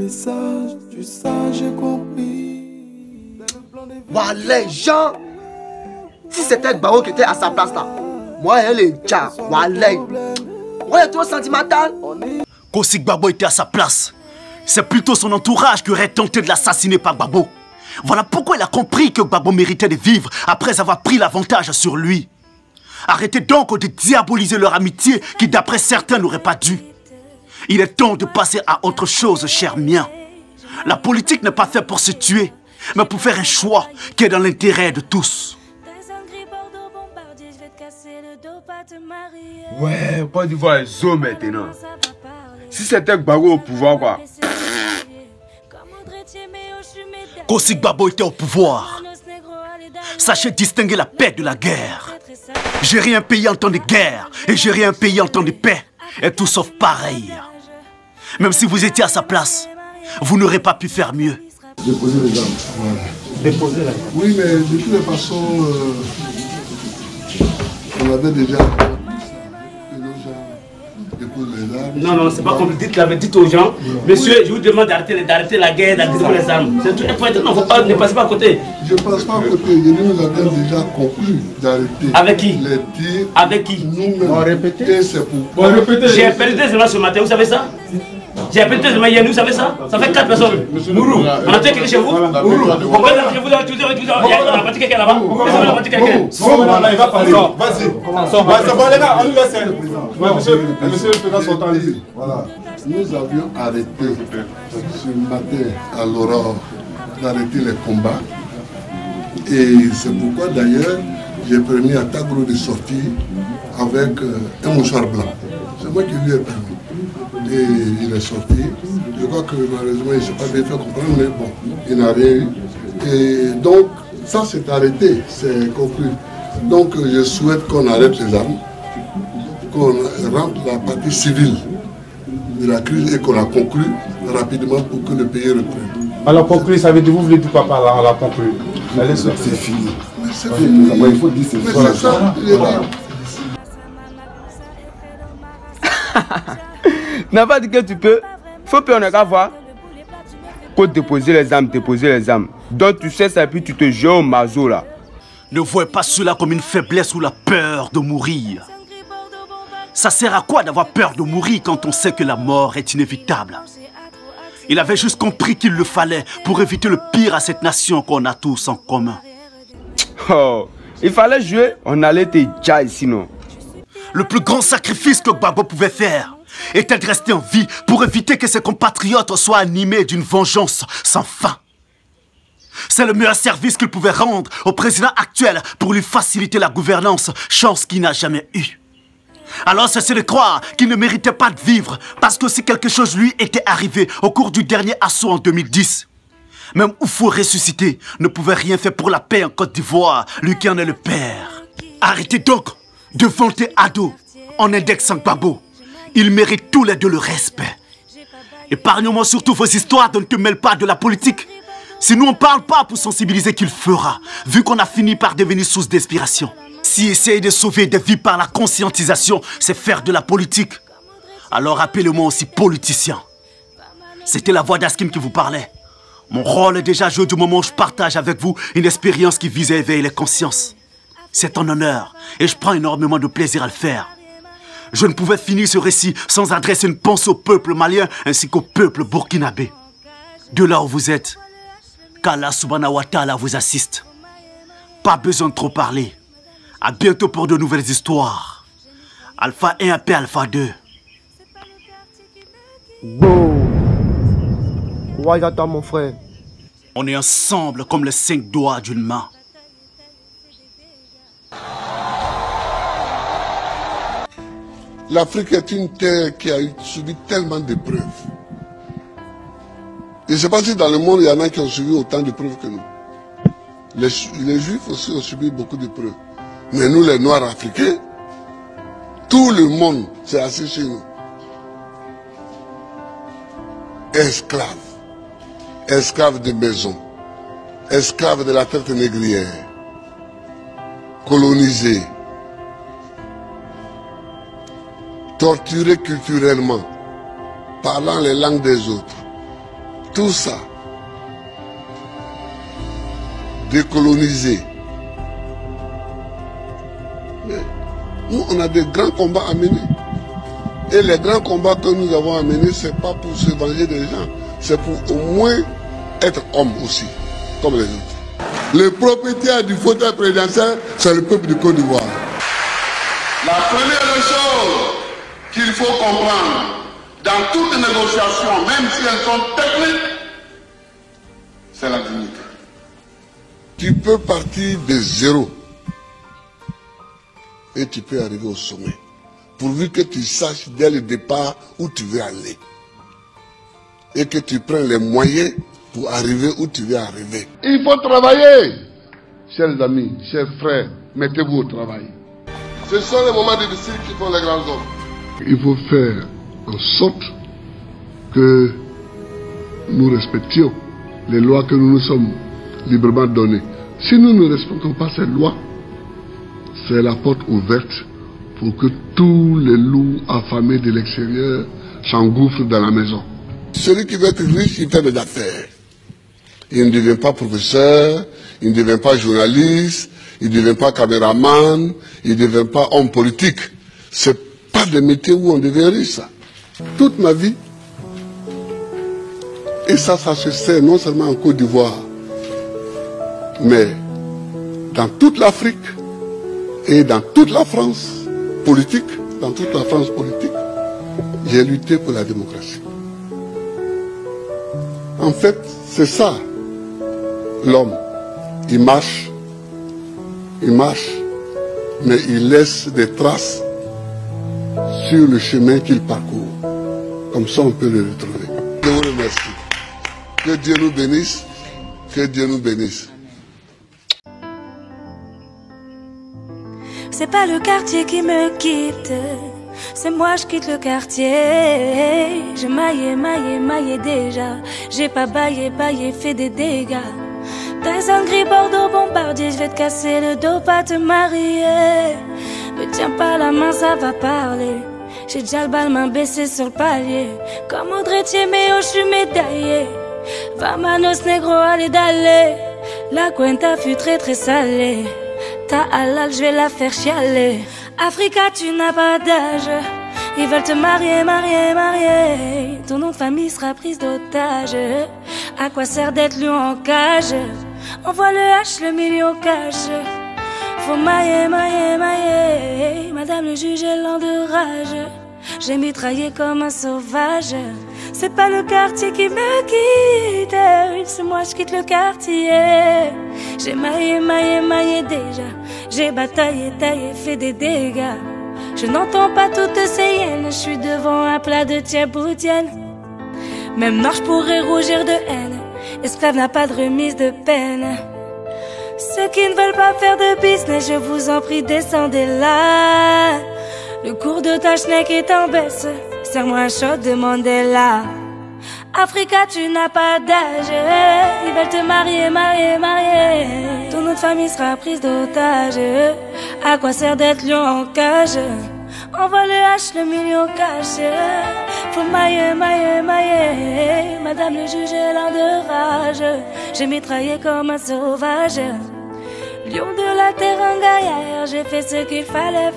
message, tu sais, j'ai compris. Les gens, si c'était Gbagbo qui était à sa place là, moi elle est déjà, moi est trop sentimental. Quand si Gbagbo était à sa place, c'est plutôt son entourage qui aurait tenté de l'assassiner par Gbagbo. Voilà pourquoi il a compris que Gbagbo méritait de vivre après avoir pris l'avantage sur lui. Arrêtez donc de diaboliser leur amitié qui d'après certains n'aurait pas dû. Il est temps de passer à autre chose, cher mien. La politique n'est pas faite pour se tuer, mais pour faire un choix qui est dans l'intérêt de tous. Ouais, Côte d'Ivoire est zo maintenant. Si c'était Gbagbo au pouvoir, quoi. Quand si Gbagbo était au pouvoir, sachez distinguer la paix de la guerre. Gérer un pays en temps de guerre et gérer un pays en temps de paix est tout sauf pareil. Même si vous étiez à sa place, vous n'aurez pas pu faire mieux. Déposer les armes. Ouais. Déposer les armes. Oui, mais de toutes les façons, on avait déjà... Non, non, c'est pas comme dites aux gens, monsieur, je vous demande d'arrêter la guerre, d'arrêter les armes. C'est tout. Non, faut pas, ne passez pas à côté. Je ne passe pas à côté. Nous avons déjà conclu d'arrêter. Avec qui? Les tirs. Avec qui? Nous-mêmes. Répétez, c'est pour. J'ai appelé des éléments ce matin, vous savez ça? J'ai appelé des éléments hier, vous savez ça? Ça fait 4 personnes. Mourou, on a tué quelqu'un chez vous? Mourou, on a battu quelqu'un là-bas? On a battu quelqu'un? Il va parler. Vas-y. C'est bon les gars, on nous laisse. Monsieur le président sortant ici. Voilà. Nous avions arrêté ce matin à l'aurore d'arrêter les combats. Et c'est pourquoi d'ailleurs j'ai permis à Tagro de sortir avec un mouchoir blanc. C'est moi qui lui ai permis. Et il est sorti. Je crois que malheureusement il ne s'est pas bien fait comprendre, mais bon, il n'a rien eu. Et donc ça c'est arrêté, c'est conclu. Donc je souhaite qu'on arrête les armes, qu'on rentre la partie civile de la crise et qu'on la conclue rapidement pour que le pays reprenne. Alors conclu, ça veut dire vous voulez du papa là, on l'a conclu. C'est fini. C'est fini. Il faut dire c'est ça. N'a pas dit que tu peux. Faut pas on qu'à voir. Faut déposer les armes, Donc tu sais ça et puis tu te jettes au mazo là. Ne voyez pas cela comme une faiblesse ou la peur de mourir. Ça sert à quoi d'avoir peur de mourir quand on sait que la mort est inévitable? Il avait juste compris qu'il le fallait pour éviter le pire à cette nation qu'on a tous en commun. Oh, il fallait jouer, on allait te jail sinon. Le plus grand sacrifice que Gbagbo pouvait faire était de rester en vie pour éviter que ses compatriotes soient animés d'une vengeance sans fin. C'est le meilleur service qu'il pouvait rendre au président actuel pour lui faciliter la gouvernance, chance qu'il n'a jamais eue. Alors cessez de croire qu'il ne méritait pas de vivre parce que si quelque chose lui était arrivé au cours du dernier assaut en 2010, même Oufou ressuscité ne pouvait rien faire pour la paix en Côte d'Ivoire, lui qui en est le père. Arrêtez donc de vanter Ado en indexant Gbagbo. Ils méritent tous les deux le respect. Épargnons-moi surtout vos histoires dont ne te mêle pas de la politique. Si nous on ne parle pas pour sensibiliser qu'il fera, vu qu'on a fini par devenir source d'inspiration. Si essayer de sauver des vies par la conscientisation, c'est faire de la politique, alors appelez-moi aussi politicien. C'était la voix d'Askim qui vous parlait. Mon rôle est déjà joué du moment où je partage avec vous une expérience qui vise à éveiller les consciences. C'est un honneur et je prends énormément de plaisir à le faire. Je ne pouvais finir ce récit sans adresser une pensée au peuple malien ainsi qu'au peuple burkinabé. De là où vous êtes, qu'Allah subhanahu wa ta'ala vous assiste. Pas besoin de trop parler. À bientôt pour de nouvelles histoires. Alpha 1 AP Alpha 2. Bon. Courage à toi mon frère. On est ensemble comme les 5 doigts d'une main. L'Afrique est une terre qui a subi tellement d'épreuves. Je ne sais pas si dans le monde il y en a qui ont subi autant d'épreuves que nous. Les Juifs aussi ont subi beaucoup d'épreuves. Mais nous les Noirs africains, tout le monde s'est assis chez nous. Esclaves. Esclaves de maison. Esclaves de la traite négrière. Colonisés. Torturés culturellement. Parlant les langues des autres. tout ça, décoloniser. Mais nous, on a des grands combats à mener. Et les grands combats que nous avons à mener, ce n'est pas pour se venger des gens, c'est pour au moins être homme aussi, comme les autres. Le propriétaire du fauteuil présidentiel, c'est le peuple du Côte d'Ivoire. La première chose qu'il faut comprendre, dans toutes les négociations, même si elles sont techniques, c'est la dignité. Tu peux partir de zéro et tu peux arriver au sommet, pourvu que tu saches dès le départ où tu veux aller et que tu prennes les moyens pour arriver où tu veux arriver. Il faut travailler, chers amis, chers frères, mettez-vous au travail. Ce sont les moments difficiles qui font les grands hommes. Il faut faire en sorte que nous respections les lois que nous nous sommes librement données. Si nous ne respectons pas ces lois, c'est la porte ouverte pour que tous les loups affamés de l'extérieur s'engouffrent dans la maison. Celui qui veut être riche, il fait des affaires. Il ne devient pas professeur, il ne devient pas journaliste, il ne devient pas caméraman, il ne devient pas homme politique. C'est pas des métiers où on devient riche, ça. Toute ma vie, et ça se sait non seulement en Côte d'Ivoire, mais dans toute l'Afrique et dans toute la France politique, j'ai lutté pour la démocratie. En fait, c'est ça, l'homme. Il marche, mais il laisse des traces sur le chemin qu'il parcourt. Comme ça, on peut le retrouver. Je vous remercie. Que Dieu nous bénisse. Que Dieu nous bénisse. C'est pas le quartier qui me quitte, c'est moi je quitte le quartier. Je maillais déjà. J'ai pas baillé, fait des dégâts. T'es un gris Bordeaux bombardier, je vais te casser le dos, pas te marier. Me tiens pas la main, ça va parler. J'ai déjà le bal, main baissée sur le palier. Comme Audrey Tchéméo, je suis médaillé. Vamanos négro, allez d'aller. La cuenta fut très salée. Ta halal, je vais la faire chialer. Africa, tu n'as pas d'âge. Ils veulent te marier. Ton nom de famille sera prise d'otage. À quoi sert d'être lion en cage? Envoie le H, le million cash. Faut mailler. Madame le juge est lent de rage. J'ai mitraillé comme un sauvage. C'est pas le quartier qui me quitte, c'est moi je quitte le quartier. J'ai maillé déjà. J'ai bataillé, taillé, fait des dégâts. Je n'entends pas toutes ces hyènes. Je suis devant un plat de thieboudienne. Même noir je pourrais rougir de haine. Esclave n'a pas de remise de peine. Ceux qui ne veulent pas faire de business, je vous en prie, descendez là. Le cours de ta schneck est en baisse. Serre-moi un shot de Mandela. Africa, tu n'as pas d'âge. Ils veulent te marier. Ton nom de famille sera prise d'otage. À quoi sert d'être lion en cage? Envoie le H, le million cash. Faut mailler. Madame le juge est lent de rage. J'ai mitraillé comme un sauvage. Lion de la terre en gaillard. J'ai fait ce qu'il fallait.